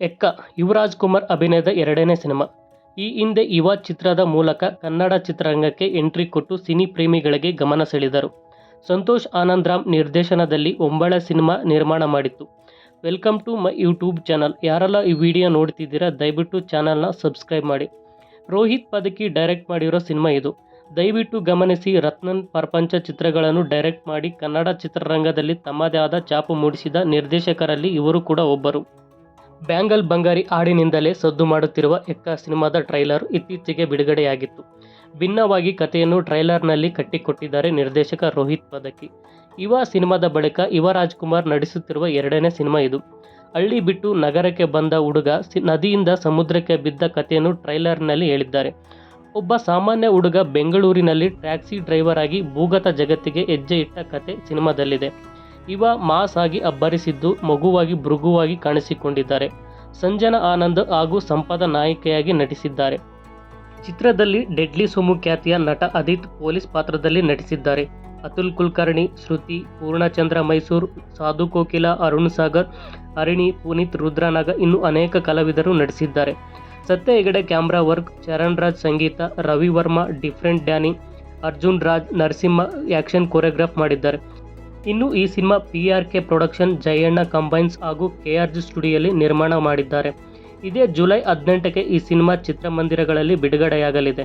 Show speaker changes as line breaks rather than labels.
ಎಕ್ಕ ಯುವರಾಜ್ ಕುಮಾರ್ ಅಭಿನಯದ ಎರಡನೇ ಸಿನಿಮಾ. ಈ ಹಿಂದೆ ಯುವ ಚಿತ್ರದ ಮೂಲಕ ಕನ್ನಡ ಚಿತ್ರರಂಗಕ್ಕೆ ಎಂಟ್ರಿ ಕೊಟ್ಟು ಸಿನಿ ಪ್ರೇಮಿಗಳಿಗೆ ಗಮನ ಸೆಳೆದರು. ಸಂತೋಷ್ ಆನಂದರಾಮ್ ನಿರ್ದೇಶನದಲ್ಲಿ ಒಂಬಳೆ ಸಿನಿಮಾ ನಿರ್ಮಾಣ ಮಾಡಿತ್ತು. Welcome to my YouTube channel. ಯಾರೆಲ್ಲ ಈ ವಿಡಿಯೋ ನೋಡ್ತಿದ್ದೀರಾ ದಯವಿಟ್ಟು ಚಾನಲ್ನ ಸಬ್ಸ್ಕ್ರೈಬ್ ಮಾಡಿ. ರೋಹಿತ್ ಪದಕಿ ಡೈರೆಕ್ಟ್ ಮಾಡಿರೋ ಸಿನಿಮಾ ಇದು. ದಯವಿಟ್ಟು ಗಮನಿಸಿ. ರತ್ನನ್ ಪ್ರಪಂಚ ಚಿತ್ರಗಳನ್ನು ಡೈರೆಕ್ಟ್ ಮಾಡಿ ಕನ್ನಡ ಚಿತ್ರರಂಗದಲ್ಲಿ ತಮ್ಮದೇ ಆದ ಛಾಪು ಮೂಡಿಸಿದ ನಿರ್ದೇಶಕರಲ್ಲಿ ಇವರು ಕೂಡ ಒಬ್ಬರು. ಬ್ಯಾಂಗಲ್ ಬಂಗಾರಿ ಹಾಡಿನಿಂದಲೇ ಸದ್ದು ಮಾಡುತ್ತಿರುವ ಎಕ್ಕ ಸಿನಿಮಾದ ಟ್ರೈಲರ್ ಇತ್ತೀಚೆಗೆ ಬಿಡುಗಡೆಯಾಗಿತ್ತು. ಭಿನ್ನವಾಗಿ ಕಥೆಯನ್ನು ಟ್ರೈಲರ್ನಲ್ಲಿ ಕಟ್ಟಿಕೊಟ್ಟಿದ್ದಾರೆ ನಿರ್ದೇಶಕ ರೋಹಿತ್ ಪದಕಿ. ಯುವ ಸಿನಿಮಾದ ಬಳಿಕ ಯುವರಾಜ್ ಕುಮಾರ್ ನಡೆಸುತ್ತಿರುವ ಎರಡನೇ ಸಿನಿಮಾ ಇದು. ಹಳ್ಳಿ ಬಿಟ್ಟು ನಗರಕ್ಕೆ ಬಂದ ಹುಡುಗ ನದಿಯಿಂದ ಸಮುದ್ರಕ್ಕೆ ಬಿದ್ದ ಕಥೆಯನ್ನು ಟ್ರೈಲರ್ನಲ್ಲಿ ಹೇಳಿದ್ದಾರೆ. ಒಬ್ಬ ಸಾಮಾನ್ಯ ಹುಡುಗ ಬೆಂಗಳೂರಿನಲ್ಲಿ ಟ್ಯಾಕ್ಸಿ ಡ್ರೈವರ್ ಆಗಿ ಭೂಗತ ಜಗತ್ತಿಗೆ ಹೆಜ್ಜೆ ಇಟ್ಟ ಕತೆ ಸಿನಿಮಾದಲ್ಲಿದೆ. ಇವ ಮಾಸ್ ಆಗಿ ಅಬ್ಬರಿಸಿದ್ದು, ಮಗುವಾಗಿ ಭೃಗುವಾಗಿ ಕಾಣಿಸಿಕೊಂಡಿದ್ದಾರೆ. ಸಂಜನಾ ಆನಂದ್ ಹಾಗೂ ಸಂಪದ ನಾಯಕಿಯಾಗಿ ನಟಿಸಿದ್ದಾರೆ. ಚಿತ್ರದಲ್ಲಿ ಡೆಡ್ಲಿ ಸೋಮು ಖ್ಯಾತಿಯ ನಟ ಅದಿತ್ ಪೊಲೀಸ್ ಪಾತ್ರದಲ್ಲಿ ನಟಿಸಿದ್ದಾರೆ. ಅತುಲ್ ಕುಲಕರ್ಣಿ, ಶ್ರುತಿ, ಪೂರ್ಣಚಂದ್ರ ಮೈಸೂರು, ಸಾಧು ಕೋಕಿಲ, ಅರುಣ್ ಸಾಗರ್, ಹರಿಣಿ, ಪುನೀತ್ ರುದ್ರನಾಗ ಇನ್ನೂ ಅನೇಕ ಕಲಾವಿದರು ನಟಿಸಿದ್ದಾರೆ. ಸತ್ಯ ಹೆಗಡೆ ಕ್ಯಾಮ್ರಾ ವರ್ಕ್, ಚರಣ್ ರಾಜ್ ಸಂಗೀತ, Ravi Varma different Danny, Arjun Raj Narasimha action choreograph ಮಾಡಿದ್ದಾರೆ. ಇನ್ನು ಈ cinema PRK production, Jayanna combines ಹಾಗೂ KRG ಸ್ಟುಡಿಯೋದಲ್ಲಿ ನಿರ್ಮಾಣ ಮಾಡಿದ್ದಾರೆ. ಇದೇ ಜುಲೈ 18ಕ್ಕೆ ಈ ಸಿನಿಮಾ ಚಿತ್ರಮಂದಿರಗಳಲ್ಲಿ ಬಿಡುಗಡೆಯಾಗಲಿದೆ.